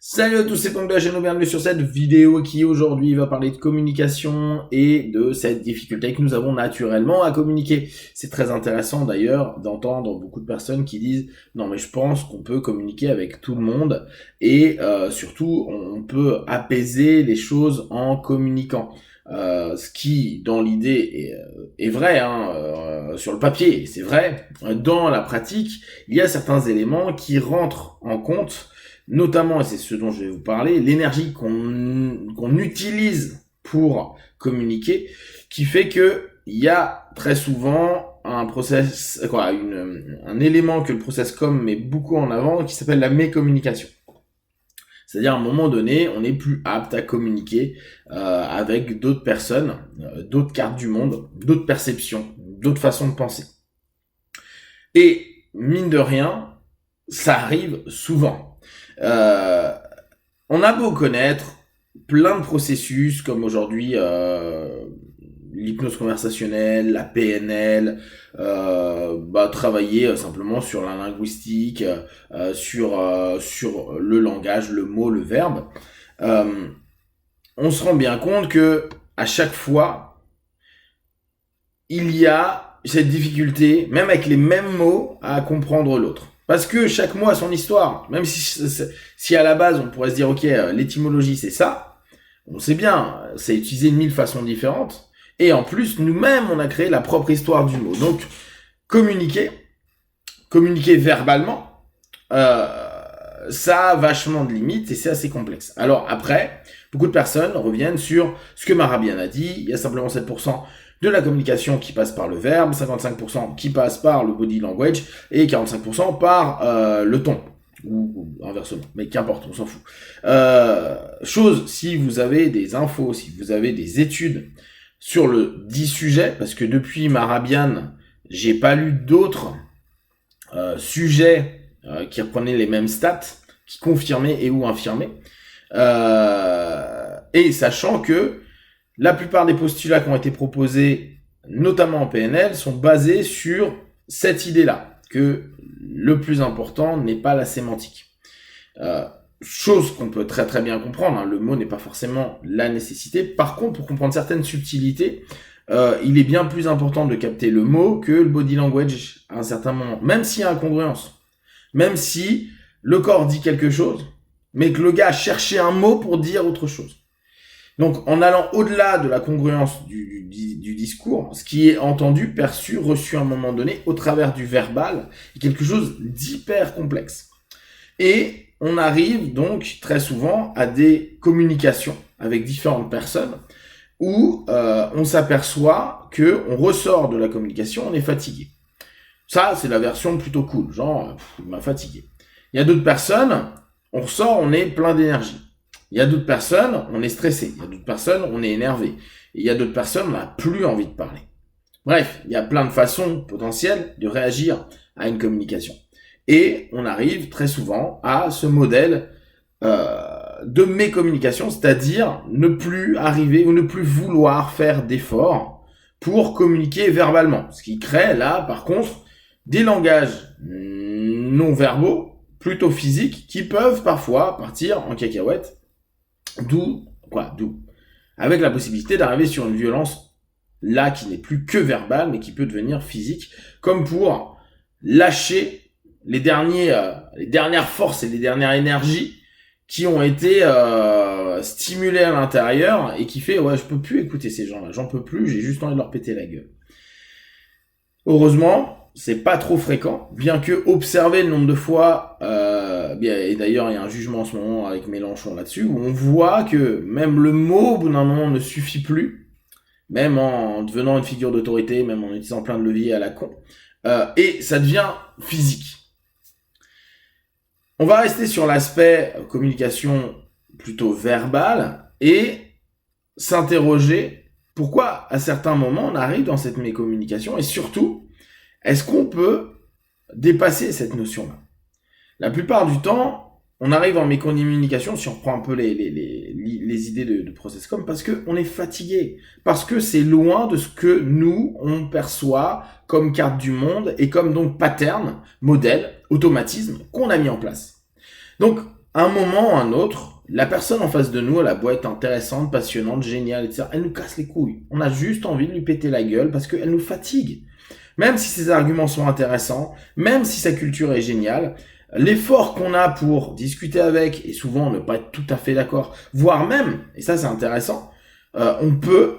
Salut à tous, c'est Pong de la chaîne, bienvenue sur cette vidéo qui aujourd'hui va parler de communication et de cette difficulté que nous avons naturellement à communiquer. C'est très intéressant d'ailleurs d'entendre beaucoup de personnes qui disent « Non mais je pense qu'on peut communiquer avec tout le monde et surtout on peut apaiser les choses en communiquant ». Ce qui, dans l'idée, est vrai, sur le papier, c'est vrai. Dans la pratique, il y a certains éléments qui rentrent en compte, notamment, et c'est ce dont je vais vous parler, l'énergie qu'on utilise pour communiquer, qui fait que il y a très souvent un un élément que le process com met beaucoup en avant, qui s'appelle la mécommunication. C'est-à-dire, à un moment donné, on n'est plus apte à communiquer avec d'autres personnes, d'autres cartes du monde, d'autres perceptions, d'autres façons de penser. Et, mine de rien, ça arrive souvent. On a beau connaître plein de processus, comme aujourd'hui l'hypnose conversationnelle, la PNL, travailler simplement sur la linguistique, sur le langage, le mot, le verbe. On se rend bien compte que à chaque fois, il y a cette difficulté, même avec les mêmes mots, à comprendre l'autre. Parce que chaque mot a son histoire. Même si à la base, on pourrait se dire, ok, l'étymologie, c'est ça. On sait bien, c'est utilisé de 1000 façons différentes. Et en plus, nous-mêmes, on a créé la propre histoire du mot. Donc, communiquer verbalement, ça a vachement de limites et c'est assez complexe. Alors après, beaucoup de personnes reviennent sur ce que Marabian a dit. Il y a simplement 7% de la communication qui passe par le verbe, 55% qui passe par le body language et 45% par le ton. Ou inversement, mais qu'importe, on s'en fout. Si vous avez des infos, si vous avez des études sur le dit sujet, parce que depuis Marabian, j'ai pas lu d'autres sujets qui reprenaient les mêmes stats, qui confirmaient et ou infirmaient. Et sachant que la plupart des postulats qui ont été proposés, notamment en PNL, sont basés sur cette idée-là, que le plus important n'est pas la sémantique. Chose qu'on peut très très bien comprendre, le mot n'est pas forcément la nécessité. Par contre, pour comprendre certaines subtilités, il est bien plus important de capter le mot que le body language à un certain moment. Même s'il y a incongruence, même si le corps dit quelque chose, mais que le gars a cherché un mot pour dire autre chose. Donc, en allant au-delà de la congruence du discours, ce qui est entendu, perçu, reçu à un moment donné, au travers du verbal, est quelque chose d'hyper complexe. Et on arrive donc très souvent à des communications avec différentes personnes où on s'aperçoit que on ressort de la communication, on est fatigué. Ça, c'est la version plutôt cool, genre, il m'a fatigué. Il y a d'autres personnes, on ressort, on est plein d'énergie. Il y a d'autres personnes, on est stressé. Il y a d'autres personnes, on est énervé. Et il y a d'autres personnes, on n'a plus envie de parler. Bref, il y a plein de façons potentielles de réagir à une communication. Et on arrive très souvent à ce modèle de mécommunication, c'est-à-dire ne plus arriver ou ne plus vouloir faire d'efforts pour communiquer verbalement. Ce qui crée là, par contre, des langages non verbaux, plutôt physiques, qui peuvent parfois partir en cacahuète. D'où, avec la possibilité d'arriver sur une violence là qui n'est plus que verbale, mais qui peut devenir physique, comme pour lâcher les dernières forces et les dernières énergies qui ont été stimulées à l'intérieur et qui fait je peux plus écouter ces gens-là, j'en peux plus, j'ai juste envie de leur péter la gueule. Heureusement, c'est pas trop fréquent, bien que observer le nombre de fois, et d'ailleurs il y a un jugement en ce moment avec Mélenchon là-dessus, où on voit que même le mot au bout d'un moment ne suffit plus, même en devenant une figure d'autorité, même en utilisant plein de leviers à la con, et ça devient physique. On va rester sur l'aspect communication plutôt verbale et s'interroger pourquoi à certains moments on arrive dans cette mécommunication et surtout, est-ce qu'on peut dépasser cette notion-là? La plupart du temps, on arrive en mécommunication, si on reprend un peu les idées de process com, parce qu'on est fatigué, parce que c'est loin de ce que nous, on perçoit comme carte du monde et comme donc pattern, modèle, automatisme qu'on a mis en place. Donc, à un moment ou à un autre, la personne en face de nous, elle a beau être intéressante, passionnante, géniale, etc. Elle nous casse les couilles. On a juste envie de lui péter la gueule parce qu'elle nous fatigue. Même si ses arguments sont intéressants, même si sa culture est géniale, l'effort qu'on a pour discuter avec, et souvent ne pas être tout à fait d'accord, voire même, et ça c'est intéressant, on peut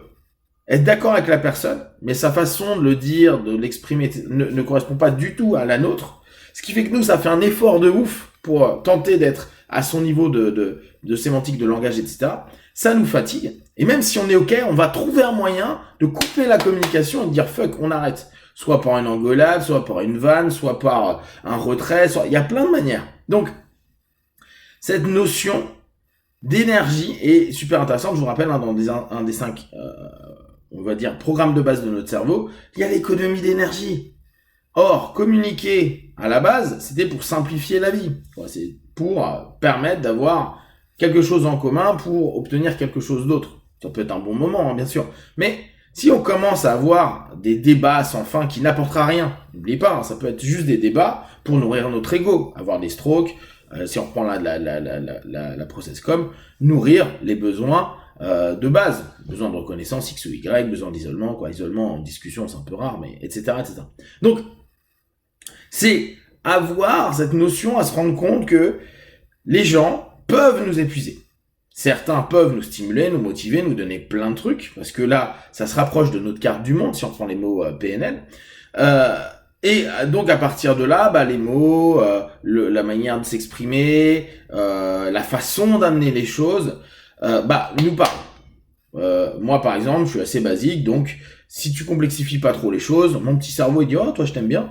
être d'accord avec la personne, mais sa façon de le dire, de l'exprimer, ne correspond pas du tout à la nôtre. Ce qui fait que nous, ça fait un effort de ouf pour tenter d'être à son niveau de sémantique, de langage, etc. Ça nous fatigue. Et même si on est OK, on va trouver un moyen de couper la communication et de dire fuck, on arrête. Soit par une engueulade, soit par une vanne, soit par un retrait, il y a plein de manières. Donc, cette notion d'énergie est super intéressante. Je vous rappelle, dans un des 5, on va dire, programmes de base de notre cerveau, il y a l'économie d'énergie. Or, communiquer, à la base, c'était pour simplifier la vie. C'est pour permettre d'avoir quelque chose en commun pour obtenir quelque chose d'autre. Ça peut être un bon moment, hein, bien sûr. Mais si on commence à avoir des débats sans fin qui n'apportera rien, n'oubliez pas, hein, ça peut être juste des débats pour nourrir notre ego, avoir des strokes, si on reprend la process com, nourrir les besoins de base, besoin de reconnaissance X ou Y, besoin d'isolement, isolement en discussion c'est un peu rare, mais etc. Donc, c'est avoir cette notion à se rendre compte que les gens peuvent nous épuiser. Certains peuvent nous stimuler, nous motiver, nous donner plein de trucs, parce que là, ça se rapproche de notre carte du monde, si on prend les mots PNL. Et donc, à partir de là, les mots, la manière de s'exprimer, la façon d'amener les choses, nous parlent. Moi, par exemple, je suis assez basique, donc si tu complexifies pas trop les choses, mon petit cerveau, il dit « Oh, toi, je t'aime bien. »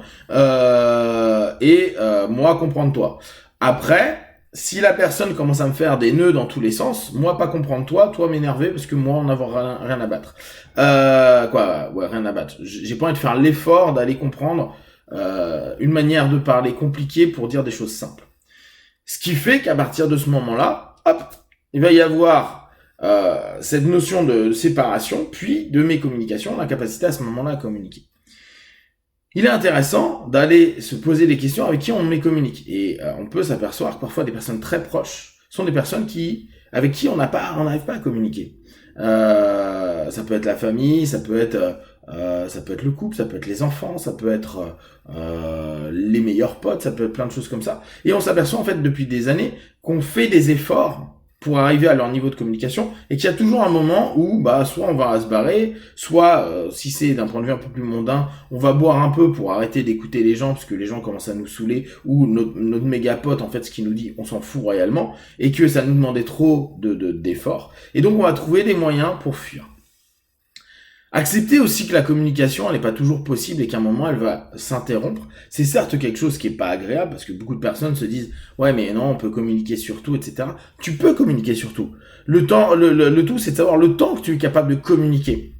moi, comprendre toi. Après, si la personne commence à me faire des nœuds dans tous les sens, moi pas comprendre toi m'énerver parce que moi en avoir rien à battre. Rien à battre. J'ai pas envie de faire l'effort d'aller comprendre une manière de parler compliquée pour dire des choses simples. Ce qui fait qu'à partir de ce moment-là, hop, il va y avoir cette notion de séparation, puis de mes communications, la capacité à ce moment-là à communiquer. Il est intéressant d'aller se poser des questions avec qui on communique. Et on peut s'apercevoir que parfois des personnes très proches sont des personnes avec qui on n'arrive pas à communiquer. Ça peut être la famille, ça peut être le couple, ça peut être les enfants, ça peut être les meilleurs potes, ça peut être plein de choses comme ça. Et on s'aperçoit en fait depuis des années qu'on fait des efforts pour arriver à leur niveau de communication, et qu'il y a toujours un moment où soit on va se barrer, soit si c'est d'un point de vue un peu plus mondain, on va boire un peu pour arrêter d'écouter les gens parce que les gens commencent à nous saouler, ou notre méga pote en fait ce qu'il nous dit on s'en fout royalement, et que ça nous demandait trop d'efforts, et donc on va trouver des moyens pour fuir. Accepter aussi que la communication, elle n'est pas toujours possible et qu'à un moment, elle va s'interrompre. C'est certes quelque chose qui est pas agréable parce que beaucoup de personnes se disent « Ouais, mais non, on peut communiquer sur tout, etc. » Tu peux communiquer sur tout. Le tout, c'est de savoir le temps que tu es capable de communiquer.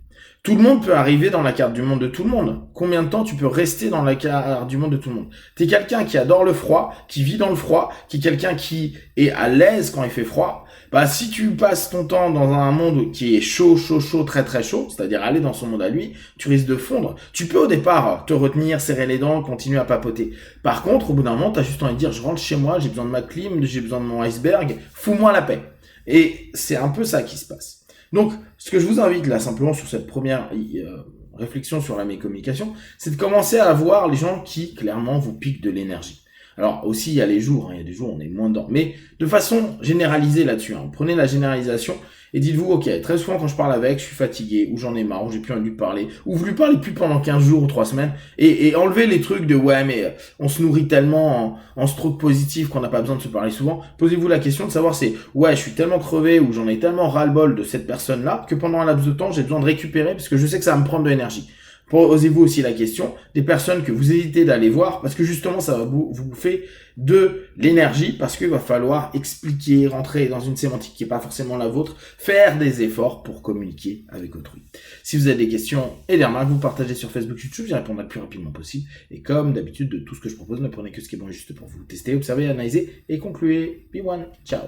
Tout le monde peut arriver dans la carte du monde de tout le monde. Combien de temps tu peux rester dans la carte du monde de tout le monde? T'es quelqu'un qui adore le froid, qui vit dans le froid, qui est quelqu'un qui est à l'aise quand il fait froid. Si tu passes ton temps dans un monde qui est chaud, très très chaud, c'est-à-dire aller dans son monde à lui, tu risques de fondre. Tu peux au départ te retenir, serrer les dents, continuer à papoter. Par contre, au bout d'un moment, t'as juste envie de dire, je rentre chez moi, j'ai besoin de ma clim, j'ai besoin de mon iceberg, fous-moi la paix. Et c'est un peu ça qui se passe. Donc, ce que je vous invite là, simplement sur cette première réflexion sur la mécommunication, c'est de commencer à voir les gens qui, clairement, vous piquent de l'énergie. Alors aussi, il y a les jours, il y a des jours où on est moins dedans. Mais de façon généralisée là-dessus, prenez la généralisation et dites-vous, ok, très souvent quand je parle avec, je suis fatigué, ou j'en ai marre, ou j'ai plus envie de lui parler, ou vous lui parlez plus pendant 15 jours ou 3 semaines, et enlevez les trucs de ouais, mais on se nourrit tellement en stroke positif qu'on n'a pas besoin de se parler souvent. Posez-vous la question de savoir ouais, je suis tellement crevé, ou j'en ai tellement ras-le-bol de cette personne-là, que pendant un laps de temps, j'ai besoin de récupérer, parce que je sais que ça va me prendre de l'énergie. Posez-vous aussi la question des personnes que vous hésitez d'aller voir parce que justement ça va vous bouffer de l'énergie parce qu'il va falloir expliquer, rentrer dans une sémantique qui n'est pas forcément la vôtre, faire des efforts pour communiquer avec autrui. Si vous avez des questions et des remarques, vous partagez sur Facebook, YouTube, j'y répondrai le plus rapidement possible. Et comme d'habitude, de tout ce que je propose, ne prenez que ce qui est bon et juste pour vous. Testez, observez, analysez et concluez. Be one. Ciao.